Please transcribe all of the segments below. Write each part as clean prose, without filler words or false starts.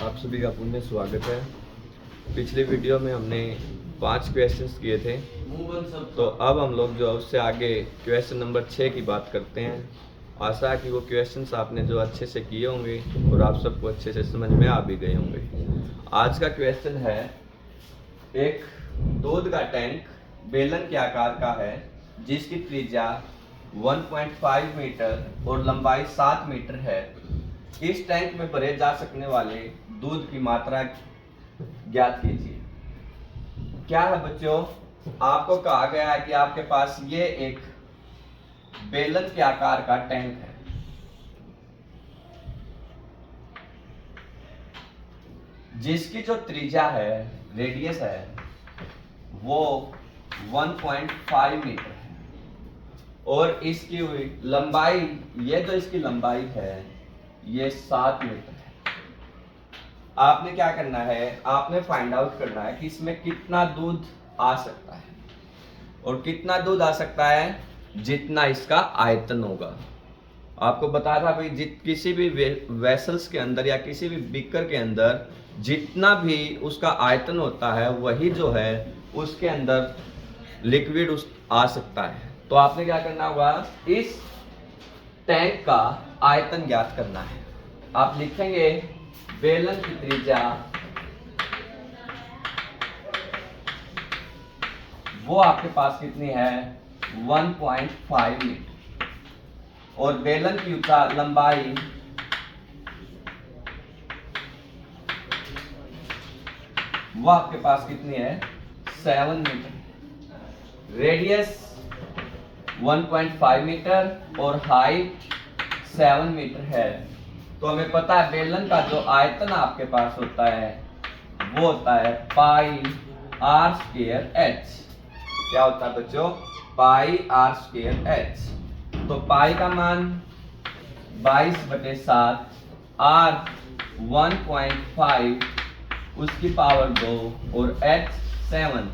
आप सभी का पुनः स्वागत है। पिछली वीडियो में हमने 5 क्वेश्चंस किए थे, तो अब हम लोग जो उससे आगे क्वेश्चन नंबर 6 की बात करते हैं। आशा है कि वो क्वेश्चंस आपने जो अच्छे से किए होंगे और आप सबको अच्छे से समझ में आ भी गए होंगे। आज का क्वेश्चन है, एक दूध का टैंक बेलन के आकार का है जिसकी त्रिज्या 1.5 मीटर और लंबाई 7 मीटर है। इस टैंक में भरे जा सकने वाले दूध की मात्रा ज्ञात कीजिए। क्या है बच्चों, आपको कहा गया है कि आपके पास ये एक बेलन के आकार का टैंक है जिसकी जो त्रिज्या है, रेडियस है, वो 1.5 मीटर है और इसकी लंबाई, ये जो इसकी लंबाई है ये 7 मीटर है। आपने क्या करना है, आपने फाइंड आउट करना है कि इसमें कितना दूध आ सकता है। और कितना दूध आ सकता है, जितना इसका आयतन होगा। आपको बताया था भाई, किसी भी वेसल्स के अंदर या किसी भी बीकर के अंदर जितना भी उसका आयतन होता है वही जो है उसके अंदर लिक्विड आ सकता है। तो आपने क्या करना होगा, इस टैंक का आयतन ज्ञात करना है। आप लिखेंगे बेलन की त्रिज्या वो आपके पास कितनी है, 1.5 मीटर, और बेलन की लंबाई वो आपके पास कितनी है, 7 मीटर। रेडियस 1.5 मीटर और हाइट 7 मीटर है। तो हमें पता है बेलन का जो आयतन आपके पास होता है वो होता है पाई आर स्क्वायर एच। क्या होता है बच्चों, पाई आर स्क्वायर एच। तो पाई का मान 22/7, आर 1.5, उसकी पावर 2 और एच 7।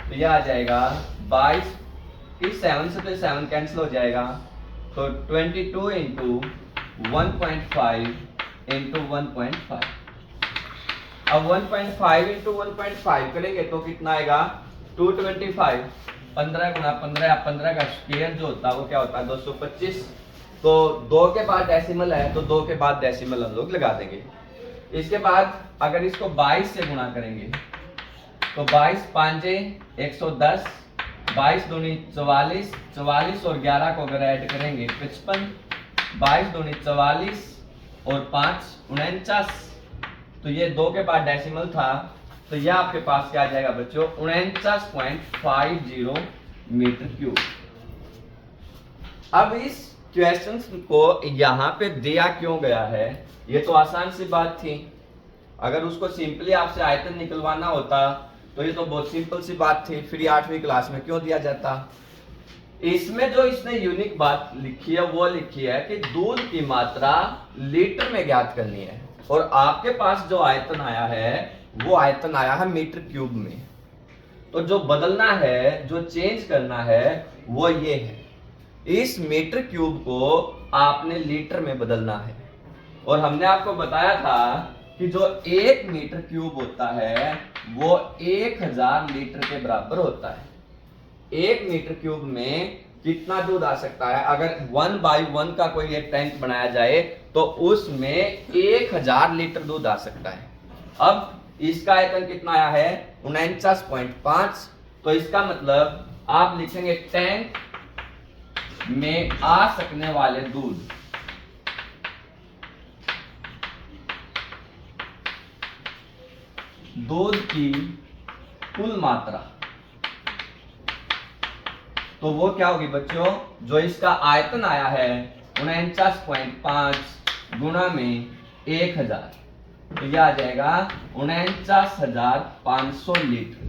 तो यह आ जाएगा 22, इस 7 से तो 7 कैंसिल हो जाएगा, तो 22 इंटू 1.5 इंटू 1.5। अब 1.5 इंटू 1.5 करेंगे तो कितना आएगा, 225। 15 गुणा 15, 15 का स्क्वायर जो होता है वो क्या होता है, 225। तो 2 के बाद डेसिमल है तो 2 के बाद डेसिमल हम लोग लगा देंगे। इसके बाद अगर इसको 22 से गुणा करेंगे तो 22 5 110, 22 दूनी 44, 44 और 11 को अगर ऐड करेंगे 55, 22 दूनी 44 और 5 49। तो ये 2 के बाद डेसिमल था, तो यह आपके पास क्या आ जाएगा बच्चों, 49.50 मीटर क्यूब। अब इस क्वेश्चन को यहाँ पे दिया क्यों गया है, ये तो आसान सी बात थी। अगर उसको सिंपली आपसे आयतन निकलवाना होता तो ये तो बहुत सिंपल सी बात थी, फिर 8वीं क्लास में क्यों दिया जाता। इसमें जो इसने यूनिक बात लिखी है वो लिखी है कि दूध की मात्रा लीटर में ज्ञात करनी है, और आपके पास जो आयतन आया है वो आयतन आया है मीटर क्यूब में। तो जो बदलना है, जो चेंज करना है वो ये है, इस मीटर क्यूब को आपने लीटर में बदलना है। और हमने आपको बताया था कि जो 1 मीटर क्यूब होता है वो 1000 लीटर के बराबर होता है। 1 मीटर क्यूब में कितना दूध आ सकता है, अगर 1/1 का कोई एक टैंक बनाया जाए तो उसमें 1000 लीटर दूध आ सकता है। अब इसका आयतन कितना आया है, 49.5। तो इसका मतलब आप लिखेंगे टैंक में आ सकने वाले दूध, दूध की कुल मात्रा। तो वो क्या होगी बच्चों, जो इसका आयतन आया है 49.5 गुणा में 1000, तो यह आ जाएगा 49,500 लीटर।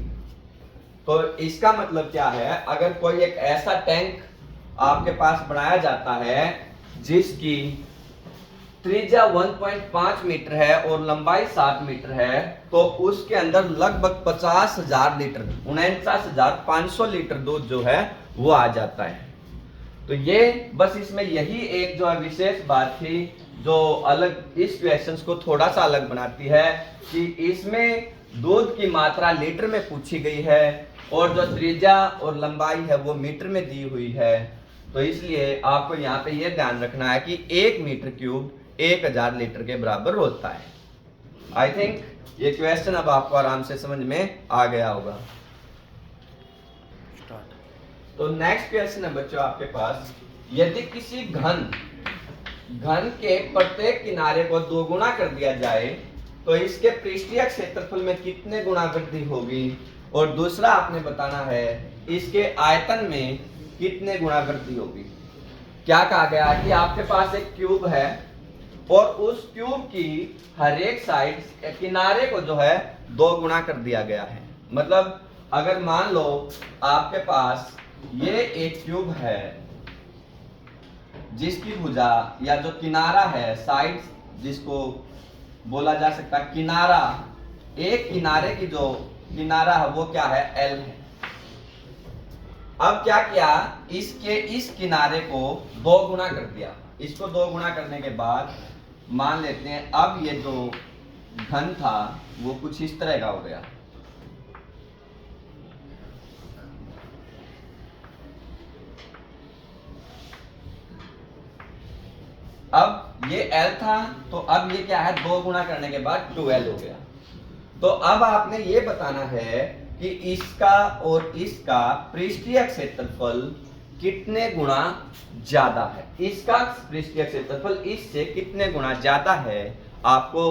तो इसका मतलब क्या है, अगर कोई एक ऐसा टैंक आपके पास बनाया जाता है जिसकी त्रिज्या 1.5 मीटर है और लंबाई 7 मीटर है, तो उसके अंदर लगभग 50,000 लीटर, 49,500 लीटर दूध जो है वो आ जाता है। तो ये बस इसमें यही एक जो है विशेष बात थी जो अलग इस क्वेश्चंस को थोड़ा सा अलग बनाती है कि इसमें दूध की मात्रा लीटर में पूछी गई है और जो त्रिज्या और लंबाई है वो मीटर में दी हुई है। तो इसलिए आपको यहाँ पे ये ध्यान रखना है कि 1 मीटर क्यूब 1000 लीटर के बराबर होता है। आई थिंक ये क्वेश्चन अब आपको आराम से समझ में आ गया होगा। तो नेक्स्ट क्वेश्चन है बच्चों आपके पास, यदि किसी घन के प्रत्येक किनारे को 2 गुना कर दिया जाए तो इसके पृष्ठीय क्षेत्रफल में कितने गुना वृद्धि होगी, और दूसरा आपने बताना है इसके आयतन में कितने गुना वृद्धि होगी। क्या कहा गया है कि आपके पास एक क्यूब है और उस क्यूब की हर एक साइड किनारे को जो है 2 गुना कर दिया गया है। मतलब अगर मान लो आपके पास ये एक क्यूब है जिसकी भुजा या जो किनारा है, साइड जिसको बोला जा सकता है किनारा, एक किनारे की जो किनारा है वो क्या है, एल है। अब क्या किया, इसके इस किनारे को 2 गुना कर दिया। इसको 2 गुना करने के बाद मान लेते हैं अब ये जो घन था वो कुछ इस तरह का हो गया। अब ये L था तो अब ये क्या है, 2 गुना करने के बाद 2L हो गया। तो अब आपने ये बताना है कि इसका और इसका पृष्ठीय क्षेत्रफल कितने गुना ज्यादा है। इसका पृष्ठीय क्षेत्रफल इससे कितने गुना ज्यादा है आपको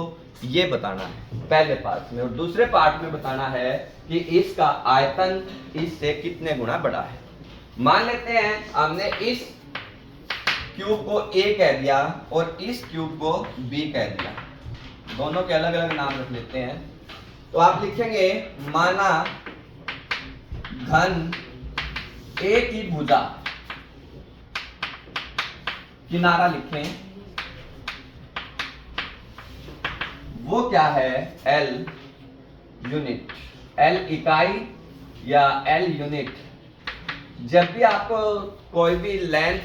ये बताना है पहले पार्ट में, और दूसरे पार्ट में बताना है कि इसका आयतन इससे कितने गुना बड़ा है। मान लेते हैं हमने इस क्यूब को A कह दिया और इस क्यूब को B कह दिया, दोनों के अलग अलग नाम रख लेते हैं। तो आप लिखेंगे माना घन A की भुजा, किनारा लिखें, वो क्या है, L यूनिट, L इकाई या L यूनिट। जब भी आपको कोई भी लेंथ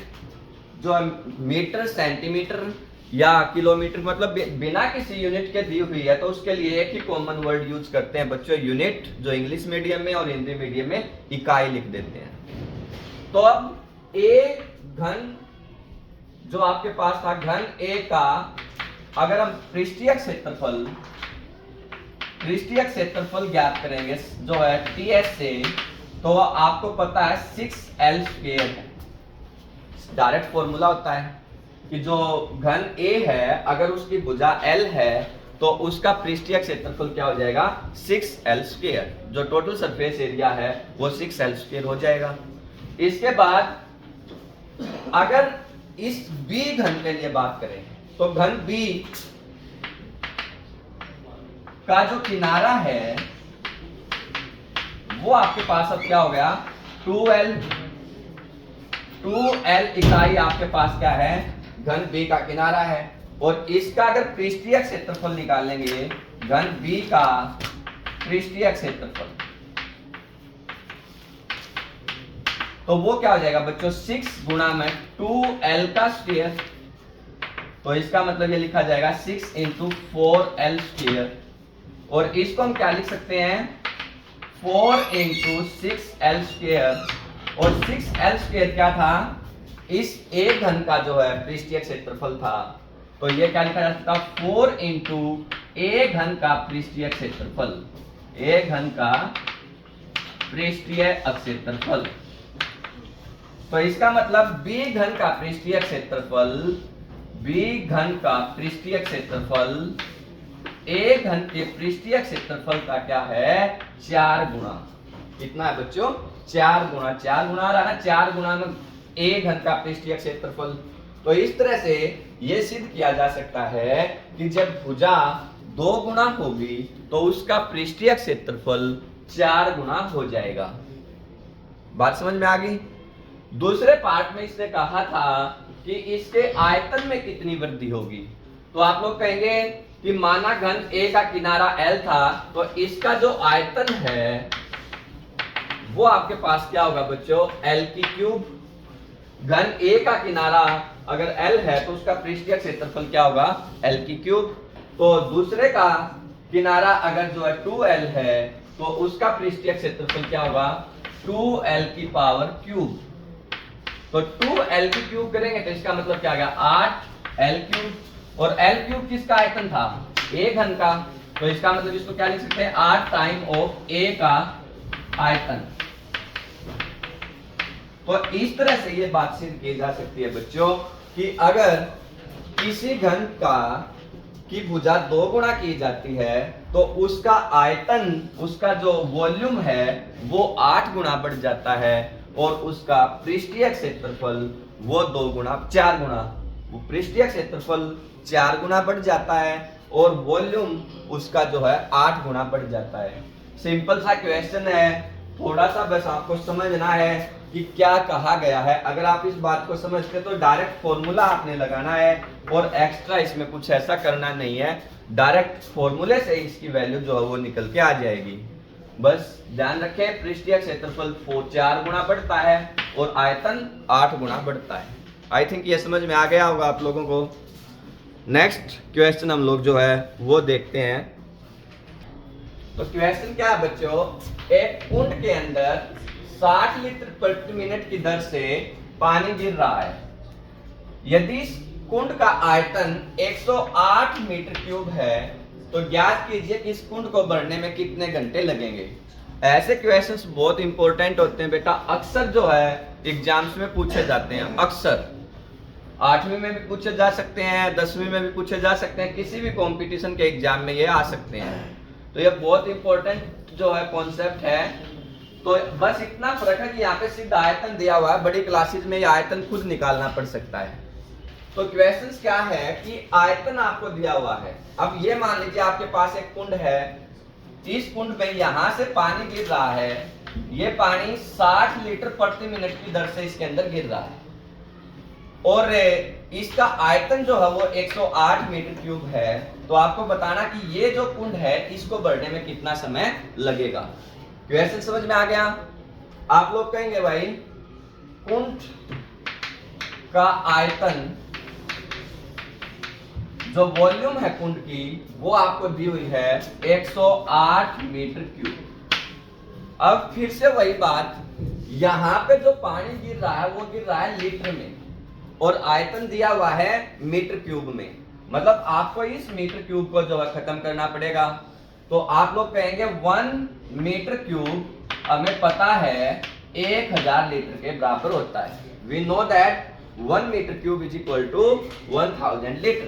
जो मीटर, सेंटीमीटर या किलोमीटर, मतलब बिना किसी यूनिट के दी हुई है तो उसके लिए एक ही कॉमन वर्ड यूज करते हैं बच्चों, यूनिट, जो इंग्लिश मीडियम में और हिंदी मीडियम में इकाई लिख देते हैं। तो अब एक घन जो आपके पास था, घन A का अगर हम पृष्ठीय क्षेत्रफल ज्ञात करेंगे जो है TS से, तो आपको पता है 6L स्क्वायर है। डायरेक्ट फॉर्मूला होता है कि जो घन A है अगर उसकी भुजा L है तो उसका पृष्ठीय क्षेत्रफल क्या हो जाएगा, 6L स्क्वायर। जो टोटल सरफेस एरिया है वो 6L स्क्वायर हो जाएगा। इसके बाद अगर इस B घन के लिए बात करें तो घन B का जो किनारा है वो आपके पास अब क्या हो गया, 2L इकाई आपके पास क्या है, घन B का किनारा है। और इसका अगर पृष्ठीय क्षेत्रफल निकालेंगे, घन B का पृष्ठीय क्षेत्रफल, तो वो क्या हो जाएगा बच्चों, 6 गुणा में 2L का स्क्वायर। तो इसका मतलब ये लिखा जाएगा 6 इंटू 4L स्क्वायर। और इसको हम क्या लिख सकते हैं, 4 इंटू 6L स्क्वायर। और 6L स्क्वायर क्या था, इस एक घन का जो है पृष्ठीय क्षेत्रफल था। तो ये क्या लिखा जा सकता, 4 इंटू ए घन का पृष्ठीय क्षेत्रफल, ए घन का पृष्ठीय क्षेत्रफल। तो इसका मतलब B घन का पृष्ठीय क्षेत्रफल, B घन का पृष्ठीय क्षेत्रफल A घन के पृष्ठीय क्षेत्रफल का क्या है, 4 गुना। कितना है बच्चों, 4 गुना। 4 गुना रहा ना, 4 गुना में A घन का पृष्ठीय क्षेत्रफल। तो इस तरह से यह सिद्ध किया जा सकता है कि जब भुजा 2 गुना होगी तो उसका पृष्ठीय क्षेत्रफल 4 गुना हो जाएगा। बात समझ में आ गई। दूसरे पार्ट में इसने कहा था कि इसके आयतन में कितनी वृद्धि होगी। तो आप लोग कहेंगे कि माना घन A का किनारा L था तो इसका जो आयतन है वो आपके पास क्या होगा बच्चों, L की क्यूब। घन A का किनारा अगर L है तो उसका पृष्ठीय क्षेत्रफल क्या होगा, L की क्यूब। तो दूसरे का किनारा अगर जो है 2L है तो उसका पृष्ठीय क्षेत्रफल क्या होगा, 2L की पावर क्यूब। तो 2L की क्यूब करेंगे तो इसका मतलब क्या आ गया, 8L क्यूब। और L क्यूब किसका आयतन था, A घन का। तो इसका मतलब इसको क्या लिख सकते हैं, 8 टाइम ऑफ A का आयतन। तो इस तरह से ये बात सिद्ध की जा सकती है बच्चों कि अगर किसी घन का की भुजा 2 गुणा की जाती है तो उसका आयतन, उसका जो वॉल्यूम है वो 8 गुना बढ़ जाता है और उसका पृष्ठीय क्षेत्रफल वो 2 गुना 4 गुना, वो पृष्ठीय क्षेत्रफल 4 गुना बढ़ जाता है और वॉल्यूम उसका जो है 8 गुना बढ़ जाता है। सिंपल सा क्वेश्चन है, थोड़ा सा बस आपको समझना है कि क्या कहा गया है। अगर आप इस बात को समझते तो डायरेक्ट फॉर्मूला आपने लगाना है और एक्स्ट्रा इसमें कुछ ऐसा करना नहीं है, डायरेक्ट फॉर्मूले से इसकी वैल्यू जो है वो निकल के आ जाएगी। बस ध्यान रखें, पृष्ठीय क्षेत्रफल 4 गुना बढ़ता है और आयतन 8 गुना बढ़ता है। आई थिंक ये समझ में आ गया होगा आप लोगों को। नेक्स्ट क्वेश्चन हम लोग जो है वो देखते हैं। तो क्वेश्चन क्या है बच्चों, एक कुंड के अंदर 60 लीटर प्रति मिनट की दर से पानी गिर रहा है। यदि इस कुंड का आयतन 108 मीटर क्यूब है तो ज्ञात कीजिए कि इस कुंड को भरने में कितने घंटे लगेंगे। ऐसे क्वेश्चंस बहुत इंपॉर्टेंट होते हैं बेटा, अक्सर जो है एग्जाम्स में पूछे जाते हैं। अक्सर 8वीं में भी पूछे जा सकते हैं, 10वीं में भी पूछे जा सकते हैं, किसी भी कंपटीशन के एग्जाम में ये आ सकते हैं। तो ये बहुत इंपॉर्टेंट जो है कॉन्सेप्ट है। तो बस इतना फर्क है कि यहाँ पे सीधा आयतन दिया हुआ है, बड़ी क्लासेस में ये आयतन खुद निकालना पड़ सकता है। तो क्वेश्चन क्या है कि आयतन आपको दिया हुआ है। अब ये मान लीजिए आपके पास एक कुंड है, इस कुंड में यहां से पानी गिर रहा है, ये पानी 60 लीटर प्रति मिनट की दर से इसके अंदर गिर रहा है और इसका आयतन जो है वो 108 मीटर क्यूब है। तो आपको बताना कि ये जो कुंड है इसको भरने में कितना समय लगेगा। क्वेश्चन समझ में आ गया। आप लोग कहेंगे भाई कुंड का आयतन, जो वॉल्यूम है कुंड की वो आपको दी हुई है 108 मीटर क्यूब। अब फिर से वही बात, यहां पे जो पानी गिर रहा है वो गिर रहा है लीटर में और आयतन दिया हुआ है मीटर क्यूब में। मतलब आपको इस मीटर क्यूब को जो है खत्म करना पड़ेगा। तो आप लोग कहेंगे 1 मीटर क्यूब हमें पता है 1000 लीटर के बराबर होता है। We know that 1 metre cube is equal to 1000 litre.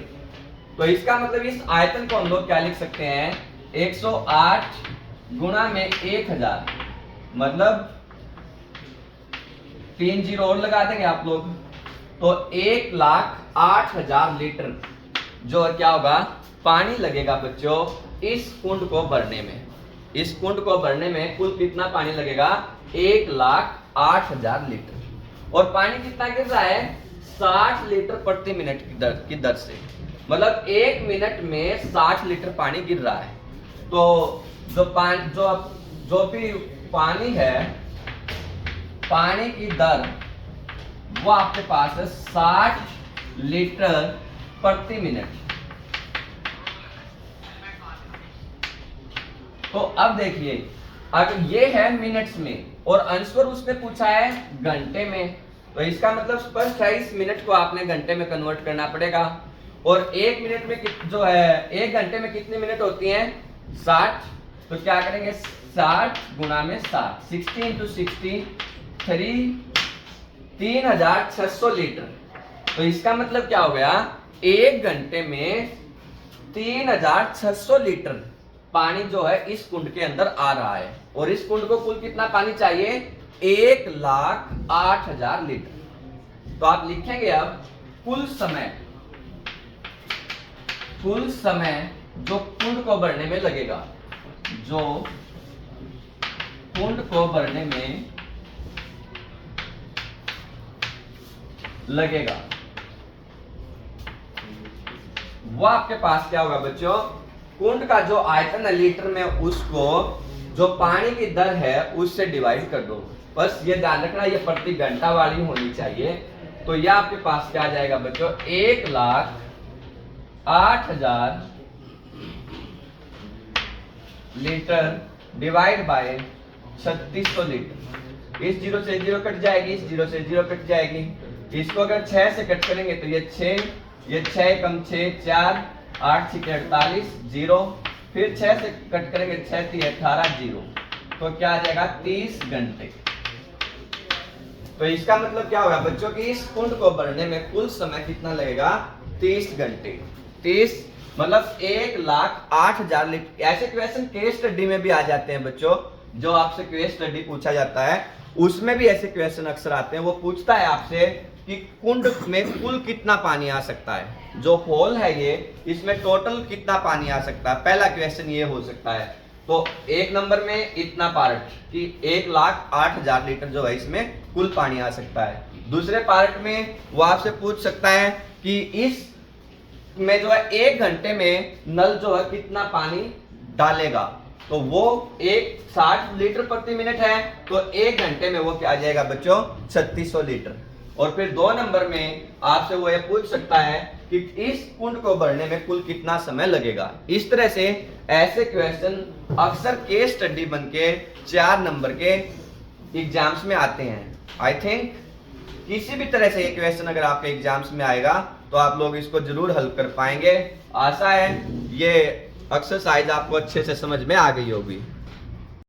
तो इसका मतलब इस आयतन को हम लोग क्या लिख सकते हैं, 108 गुणा में 1000, मतलब 3 जीरो और लगा देंगे आप लोग, तो 1,08,000 लीटर जो क्या होगा पानी लगेगा बच्चों इस कुंड को भरने में। इस कुंड को भरने में कुल कितना पानी लगेगा, 1,08,000 लीटर। और पानी कितना गिर रहा है, 60 लीटर प्रति मिनट की दर से, मतलब 1 मिनट में 60 लीटर पानी गिर रहा है। तो जो भी पानी है, पानी की दर वो आपके पास है 60 लीटर प्रति मिनट। तो अब देखिए, अगर ये है मिनट्स में और आंसर उसने पूछा है घंटे में, तो इसका मतलब स्पष्ट है इस मिनट को आपने घंटे में कन्वर्ट करना पड़ेगा। और 1 मिनट में जो है 1 घंटे में कितनी मिनट होती हैं, 60। तो क्या करेंगे, 60 गुणा में 60, 60 इंटू 60, 3600 लीटर। तो इसका मतलब क्या हो गया, 1 घंटे में 3600 लीटर पानी जो है इस कुंड के अंदर आ रहा है। और इस कुंड को कुल कितना पानी चाहिए, 1,08,000 लीटर। तो आप लिखेंगे अब कुल समय जो कुंड को भरने में लगेगा, जो कुंड को भरने में लगेगा, वो आपके पास क्या होगा बच्चों, कुंड का जो आयतन है लीटर में, उसको जो पानी की दर है उससे डिवाइड कर दो। बस ये ध्यान रखना, ये प्रति घंटा वाली होनी चाहिए। तो यह आपके पास क्या आ जाएगा बच्चों, 1,08,000 लीटर डिवाइड बाय 3600 लीटर। इस जीरो से जीरो कट जाएगी, इस जीरो से जीरो कट जाएगी। इसको अगर 6 से कट करेंगे तो ये 6, ये 6 कम 6 4, 8 6 48 जीरो, फिर 6 से कट करेंगे 6 3 18 जीरो, तो क्या आ जाएगा 30 घंटे। तो इसका मतलब क्या होगा बच्चों कि इस कुंड को भरने में कुल समय कितना लगेगा, 30 घंटे। 30 मतलब 1,08,000 लीटर। ऐसे क्वेश्चन केस स्टडी में भी आ जाते हैं बच्चों, जो आपसे केस स्टडी पूछा जाता है उसमें भी ऐसे क्वेश्चन अक्सर आते हैं। वो पूछता है आपसे कि कुंड में कुल कितना पानी आ सकता है, जो होल है ये, इसमें टोटल कितना पानी आ सकता है। पहला क्वेश्चन ये हो सकता है। तो एक नंबर में इतना पार्ट कि 1,08,000 लीटर जो है इसमें कुल पानी आ सकता है। दूसरे पार्ट में वो आपसे पूछ सकता है कि इस में जो है 1 घंटे में नल जो है कितना पानी डालेगा, तो वो 60 लीटर प्रति मिनट है, तो 1 घंटे में वो क्या आ जाएगा बच्चों, 3600 लीटर। और फिर 2 नंबर में आपसे वो ये पूछ सकता है कि इस कुंड को भरने में कुल कितना समय लगेगा। इस तरह से ऐसे क्वेश्चन अक्सर केस स्टडी बनके 4 नंबर के एग्जाम्स में आते हैं। आई थिंक किसी भी तरह से ये क्वेश्चन अगर आपके एग्जाम्स में आएगा तो आप लोग इसको जरूर हल कर पाएंगे। आशा है ये एक्सरसाइज आपको अच्छे से समझ में आ गई होगी।